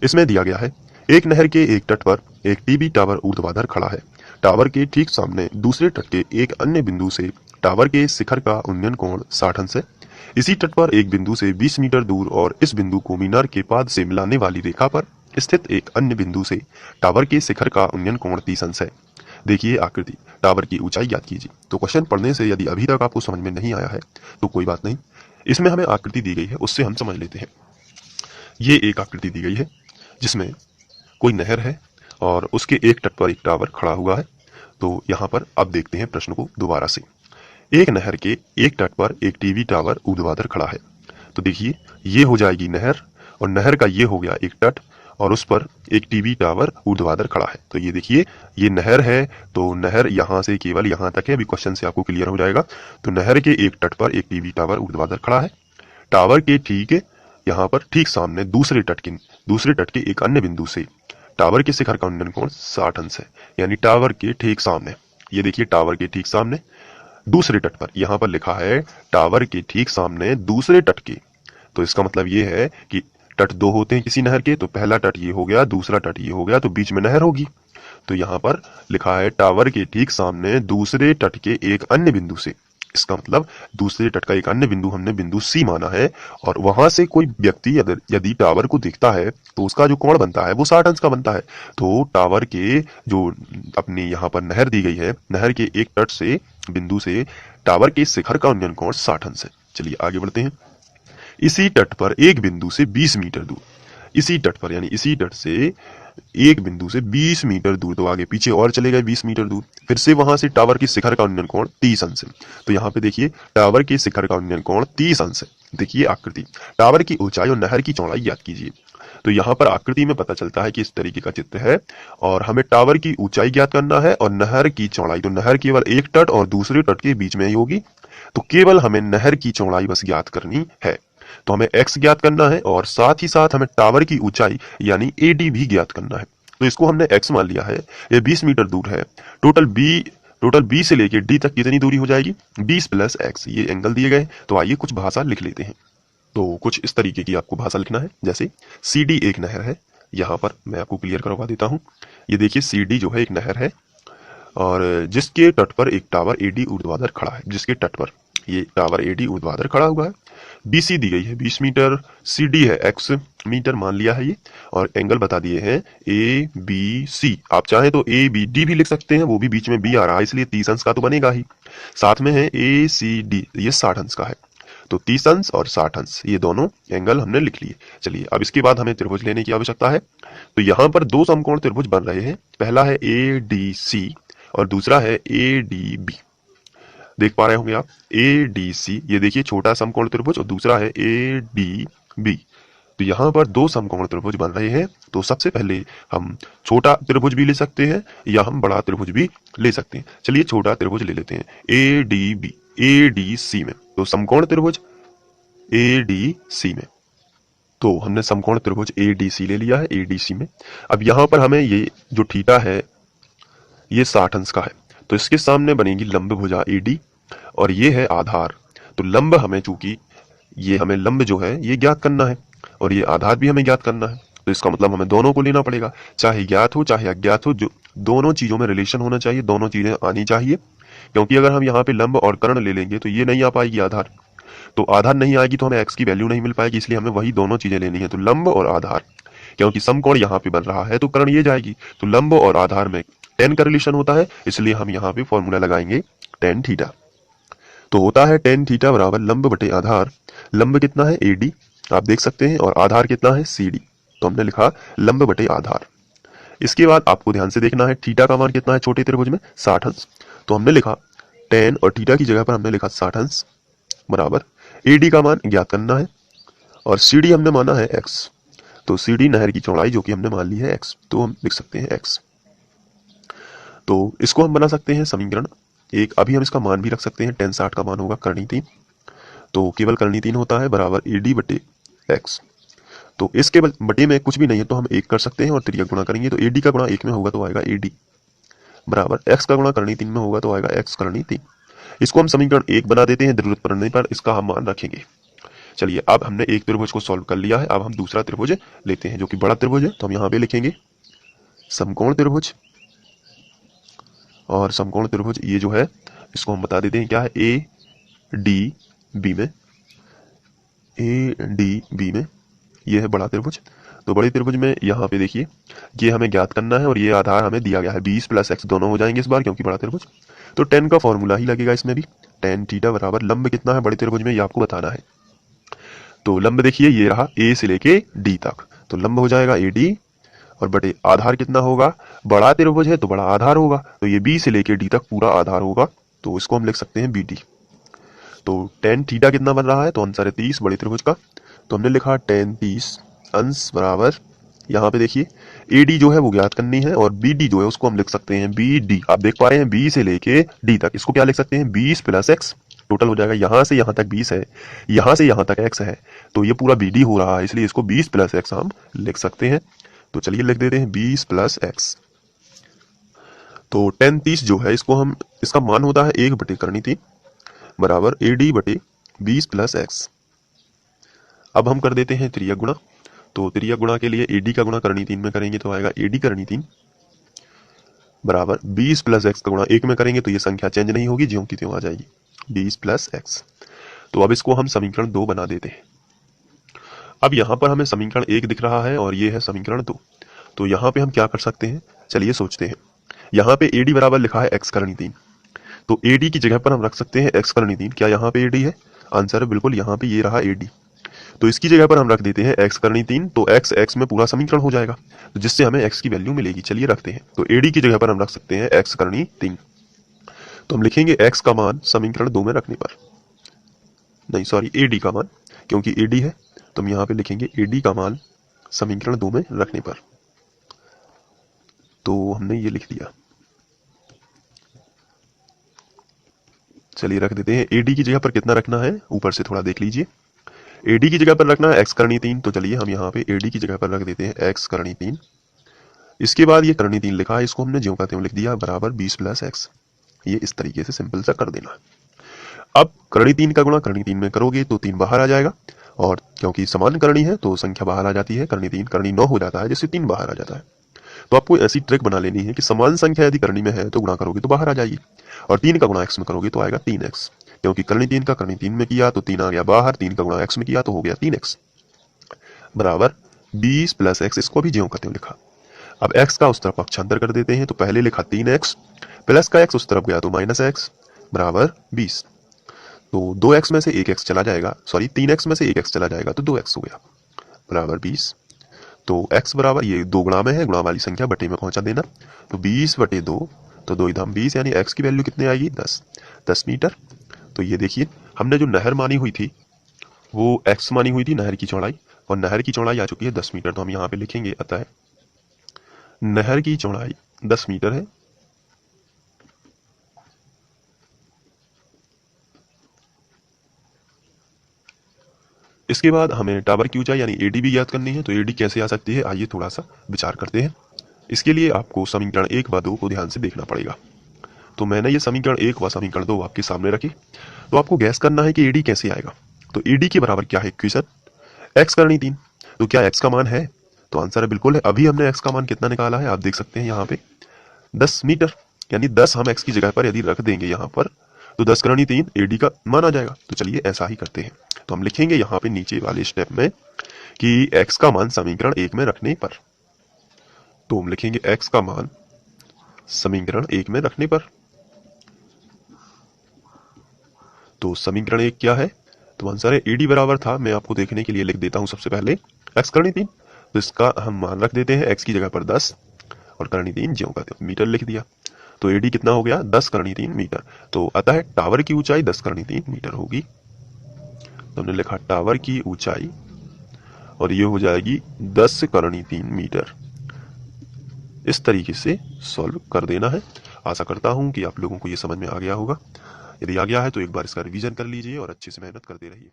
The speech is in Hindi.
इसमें दिया गया है, एक नहर के एक तट पर एक टीवी टावर ऊर्ध्वाधर खड़ा है। टावर के ठीक सामने दूसरे तट के एक अन्य बिंदु से टावर के शिखर का उन्नयन कोण 60 अंश है। इसी तट पर एक बिंदु से 20 मीटर दूर और इस बिंदु को मीनार के पाद से मिलाने वाली रेखा पर स्थित एक अन्य बिंदु से टावर के शिखर का उन्नयन कोण 30 अंश है। देखिए आकृति, टावर की ऊंचाई ज्ञात कीजिए। तो क्वेश्चन पढ़ने से यदि अभी तक आपको समझ में नहीं आया है तो कोई बात नहीं, इसमें हमें आकृति दी गई है, उससे हम समझ लेते हैं। ये एक आकृति दी गई है जिसमें कोई नहर है और उसके एक तट पर एक टावर खड़ा हुआ है। तो यहाँ पर अब देखते हैं प्रश्न को दोबारा से। एक नहर के एक तट पर एक टीवी टावर ऊर्ध्वाधर खड़ा है। तो देखिए ये हो जाएगी नहर और नहर का ये हो गया एक तट और उस पर एक टीवी टावर ऊर्ध्वाधर खड़ा है। तो ये देखिए ये नहर है, तो नहर यहाँ से केवल यहाँ तक है, अभी क्वेश्चन से आपको क्लियर हो जाएगा। तो नहर के एक तट पर एक टीवी टावर ऊर्ध्वाधर खड़ा है। टावर के ठीक यहाँ पर ठीक सामने दूसरे तट के एक अन्य बिंदु से टावर के शिखर का उन्नयन कोण 60 अंश है। यानी टावर के ठीक सामने, ये देखिए टावर के ठीक सामने दूसरे तट पर, यहाँ पर लिखा है टावर के ठीक सामने दूसरे तट के। तो इसका मतलब ये है कि तट दो होते हैं किसी नहर के, तो पहला तट ये हो गया, दूसरा तट ये हो गया, तो बीच में नहर होगी। तो यहाँ पर लिखा है टावर के ठीक सामने दूसरे तट के एक अन्य बिंदु से। इसका मतलब दूसरे तट का एक अन्य बिंदु हमने बिंदु सी माना है और वहां से कोई व्यक्ति यदि टावर को देखता है तो उसका जो कोण बनता है वो 60 अंश का बनता है। तो टावर के जो अपनी यहाँ पर नहर दी गई है, नहर के एक तट से बिंदु से टावर के शिखर का उन्नयन कोण 60 अंश है। चलिए आगे बढ़ते हैं। इसी तट पर एक बिंदु से 20 मीटर दूर, इसी तट पर यानी इसी तट से एक बिंदु से 20 मीटर दूर, तो आगे पीछे और चले गए 20 मीटर दूर, फिर से वहां से टावर के शिखर का उन्नयन कोण 30 अंश है। तो यहाँ पे देखिए टावर के शिखर का उन्नयन कोण 30 अंश है। देखिए आकृति, टावर की ऊंचाई और नहर की चौड़ाई याद कीजिए। तो यहाँ पर आकृति में पता चलता है कि इस तरीके का चित्र है और हमें टावर की ऊंचाई ज्ञात करना है और नहर की चौड़ाई। तो नहर केवल एक तट और दूसरे तट के बीच में ही होगी, तो केवल हमें नहर की चौड़ाई बस ज्ञात करनी है। तो हमें x ज्ञात करना है और साथ ही साथ हमें टावर की ऊंचाई यानी AD भी ज्ञात करना है। तो इसको हमने x मान लिया है, ये 20 मीटर दूर है। टोटल B से लेके D तक कितनी दूरी हो जाएगी, 20 प्लस x। ये एंगल दिए गए, तो आइए कुछ भाषा लिख लेते हैं। तो कुछ इस तरीके की आपको भाषा लिखना है, जैसे CD एक नहर है। यहाँ पर मैं आपको क्लियर करवा देता हूँ। ये देखिए CD जो है एक नहर है और जिसके तट पर एक टावर AD ऊर्ध्वाधर खड़ा है। जिसके तट पर ये टावर AD ऊर्ध्वाधर खड़ा हुआ है। BC दी गई है 20 मीटर, CD है x मीटर मान लिया है ये, और एंगल बता दिए हैं ABC। आप चाहें तो ABD भी लिख सकते हैं, वो भी बीच में B आ रहा है इसलिए 30 अंश का तो बनेगा ही। साथ में है ACD, ये 60 अंश का है। तो 30 अंश और 60 अंश ये दोनों एंगल हमने लिख लिए। चलिए अब इसके बाद हमें त्रिभुज लेने की आवश्यकता है। तो यहाँ पर दो समकोण त्रिभुज बन रहे हैं, पहला है ADC और दूसरा है ADB। देख पा रहे होंगे आप, ADC ये देखिए छोटा समकोण त्रिभुज और दूसरा है ADB। तो यहाँ पर दो समकोण त्रिभुज बन रहे हैं। तो सबसे पहले हम छोटा त्रिभुज भी ले सकते हैं या हम बड़ा त्रिभुज भी ले सकते हैं। चलिए छोटा त्रिभुज ले लेते हैं ADB ADC में। तो समकोण त्रिभुज ADC में, तो हमने समकोण त्रिभुज ADC ले लिया है ADC में। अब यहाँ पर हमें ये जो थीटा है ये 60 अंश का है, तो इसके सामने बनेगी लंब भुजा AD और ये है आधार। तो लंब हमें, चूंकि ये हमें लंब जो है ये ज्ञात करना है और ये आधार भी हमें ज्ञात करना है, तो इसका मतलब हमें दोनों को लेना पड़ेगा, चाहे ज्ञात हो चाहे अज्ञात हो, जो दोनों चीजों में रिलेशन होना चाहिए, दोनों चीजें आनी चाहिए। क्योंकि अगर हम यहाँ पे लंब और कर्ण ले लेंगे तो ये नहीं आ पाएगी आधार, तो आधार नहीं आएगी तो हमें x की वैल्यू नहीं मिल पाएगी, इसलिए हमें वही दोनों चीजें लेनी है। तो लंब और आधार, क्योंकि समकोण यहाँ पे बन रहा है तो कर्ण ये जाएगी, तो लंब और आधार में tan का रिलेशन होता है, इसलिए हम यहाँ पे फॉर्मूला लगाएंगे tan थीटा। तो होता है tan थीटा बराबर लंब बटे आधार। लंब कितना है AD आप देख सकते हैं और आधार कितना है CD, तो हमने लिखा लंब बटे आधार। इसके बाद आपको ध्यान से देखना है थीटा का मान कितना है छोटे त्रिभुज में, 60 अंश। तो हमने लिखा tan और थीटा की जगह पर हमने लिखा 60 अंश बराबर AD का मान ज्ञात करना है और CD हमने माना है x। तो CD नहर की चौड़ाई जो कि हमने मान ली है x, तो हम लिख सकते हैं x। तो इसको हम बना सकते हैं समीकरण एक। अभी हम इसका मान भी रख सकते हैं, tan 60 का मान होगा करनी 3, तो केवल करनी 3 होता है बराबर AD बटे x। तो इसके बटे में कुछ भी नहीं है तो हम 1 कर सकते हैं और त्रिज्या गुणा करेंगे, तो AD का गुणा 1 में होगा तो आएगा AD बराबर x का गुणा करनी 3 में होगा तो आएगा x करनी 3। इसको हम समीकरण 1 बना देते हैं, जरूरत पड़ने पर इसका हम मान रखेंगे। चलिए अब हमने एक त्रिभुज को सॉल्व कर लिया है, अब हम दूसरा त्रिभुज लेते हैं जो कि बड़ा त्रिभुज है। तो हम यहाँ पे लिखेंगे समकोण त्रिभुज, और समकोण त्रिभुज ये जो है इसको हम बता देते हैं क्या है, ए डी बी में, ए डी बी में ये है बड़ा त्रिभुज। तो बड़े त्रिभुज में यहाँ पे देखिए ये हमें ज्ञात करना है और ये आधार हमें दिया गया है 20 + x, दोनों हो जाएंगे इस बार क्योंकि बड़ा त्रिभुज। तो tan का फॉर्मूला ही लगेगा इसमें भी, tan थीटा बराबर लंब कितना है बड़े त्रिभुज में ये आपको बताना है। तो लंब देखिए ये रहा a से लेके d तक, तो लंब हो जाएगा AD और बटे आधार कितना होगा, बड़ा त्रिभुज है तो बड़ा आधार होगा, तो ये b से लेके d तक पूरा आधार होगा, तो इसको हम लिख सकते हैं BD। तो tan थीटा कितना बन रहा है, तो आंसर है 30 बड़े त्रिभुज का। तो हमने लिखा tan 30 अंश बराबर, यहाँ पे देखिए AD जो है वो ज्ञात करनी है और BD जो है उसको हम लिख सकते हैं BD। आप देख पा रहे हैं B से लेके D तक, इसको क्या लिख सकते हैं 20 + x, टोटल हो जाएगा यहाँ से यहाँ तक 20 है, यहाँ से यहाँ तक x है, तो ये पूरा BD हो रहा है, इसलिए इसको 20 + x हम लिख सकते हैं। तो चलिए लिख देते हैं 20 + x। तो tan 30 जो है इसको हम, इसका मान होता है 1/3 बराबर AD बटे 20 + x। अब हम कर देते हैं त्रियक गुणा। तो त्रियक गुणा के लिए AD का गुणा करनी 3 में करेंगे तो आएगा AD करनी 3 बराबर 20 + x का गुणा 1 में करेंगे तो ये संख्या चेंज नहीं होगी, ज्यों की त्यों आ जाएगी 20 + x। तो अब इसको हम समीकरण 2 बना देते हैं। अब यहाँ पर हमें समीकरण 1 दिख रहा है और ये है समीकरण 2। तो यहाँ पे हम क्या कर सकते हैं, चलिए सोचते हैं। यहाँ पे AD बराबर लिखा है x करनी 3, तो AD की जगह पर हम रख सकते हैं x करनी 3। क्या यहाँ पे AD है, आंसर है बिल्कुल यहाँ पे ये रहा AD। तो इसकी जगह पर हम रख देते हैं x करनी 3, तो x में पूरा समीकरण हो जाएगा, तो जिससे हमें x की वैल्यू मिलेगी। चलिए रखते हैं, तो AD की जगह पर हम रख सकते हैं x करनी 3। तो हम लिखेंगे x का मान समीकरण 2 में रखने पर, नहीं सॉरी AD का मान, क्योंकि AD है तो हम यहाँ पे लिखेंगे AD का मान समीकरण 2 में रखने पर। तो हमने ये लिख दिया, चलिए रख देते हैं। AD की जगह पर कितना रखना है ऊपर से थोड़ा देख लीजिए, AD की जगह पर रखना है x करनी 3, तो चलिए हम यहाँ पे AD की जगह पर रख देते हैं x करनी 3। इसके बाद ये करनी 3 लिखा है, इसको हमने ज्यों का त्यों लिख दिया बराबर 20 + x। ये इस तरीके से सिंपल सा कर देना। अब करनी 3 का गुणा करनी 3 में करोगे तो 3 बाहर आ जाएगा, और क्योंकि समान करनी है तो संख्या बाहर आ जाती है, करनी 3 करनी 9 हो जाता है, जिससे 3 बाहर आ जाता है। तो आपको ऐसी ट्रिक बना लेनी है कि समान संख्या यदि करनी में है तो गुणा करोगे तो बाहर आ जाएगी, और 3 का गुणा x में करोगे तो आएगा 3x, क्योंकि करनी 3 का करनी 3 में किया तो 3 आ गया बाहर, 3 का गुणा x में किया तो हो गया 3x बराबर 20 + x। इसको भी ज्यों का त्यों लिखा। अब x का उस तरफ पक्षांतर कर देते हैं, तो पहले लिखा 3x प्लस का x उस तरफ गया तो -x बराबर 20। तो 2x में से 1x चला जाएगा, सॉरी 3x में से 1x चला जाएगा तो 2x हो गया बराबर 20। तो x बराबर ये 2 गुणा में है, गुणा वाली संख्या बटे में पहुंचा देना, तो 20/2, तो 2 × 20 यानी x की वैल्यू कितने आएगी 10 मीटर। तो ये देखिए हमने जो नहर मानी हुई थी वो x मानी हुई थी नहर की चौड़ाई, और नहर की चौड़ाई आ चुकी है 10 मीटर। तो हम यहाँ पे लिखेंगे अतः नहर की चौड़ाई 10 मीटर है। इसके बाद हमें टावर की ऊंचाई यानी AD भी ज्ञात करनी है। तो AD कैसे आ सकती है, आइए थोड़ा सा विचार करते हैं। इसके लिए आपको समीकरण 1 व 2 को ध्यान से देखना पड़ेगा। तो मैंने ये समीकरण 1 व समीकरण 2 आपके सामने रखे, तो आपको गैस करना है कि AD कैसे आएगा। तो AD के बराबर क्या है इक्वेशन, x करनी 3, तो क्या x का मान है, तो आंसर है बिल्कुल है। अभी हमने x का मान कितना निकाला है आप देख सकते हैं यहाँ पे 10 मीटर, यानी 10 हम x की जगह पर यदि रख देंगे यहाँ पर तो 10 करनी 3 AD का मान आ जाएगा। तो चलिए ऐसा ही करते हैं, तो हम लिखेंगे यहाँ पे नीचे वाले स्टेप में कि x का मान समीकरण 1 में रखने पर, तो हम लिखेंगे x का मान समीकरण 1 में रखने पर। तो समीकरण 1 क्या है, तो आंसर है AD बराबर था, मैं आपको देखने के लिए लिख देता हूं सबसे पहले x करनी 3, तो इसका हम मान रख देते हैं x की जगह पर 10 और करनी 3 ज्यों का त्यों मीटर लिख दिया। तो AD कितना हो गया 10 करनी 3 मीटर। तो अतः टावर की ऊंचाई 10 करनी 3 मीटर होगी। तो हमने लिखा टावर की ऊंचाई और ये हो जाएगी 10 करनी 3 मीटर। इस तरीके से सॉल्व कर देना है। आशा करता हूं कि आप लोगों को ये समझ में आ गया होगा। यदि आ गया है तो एक बार इसका रिवीजन कर लीजिए और अच्छे से मेहनत करते रहिए।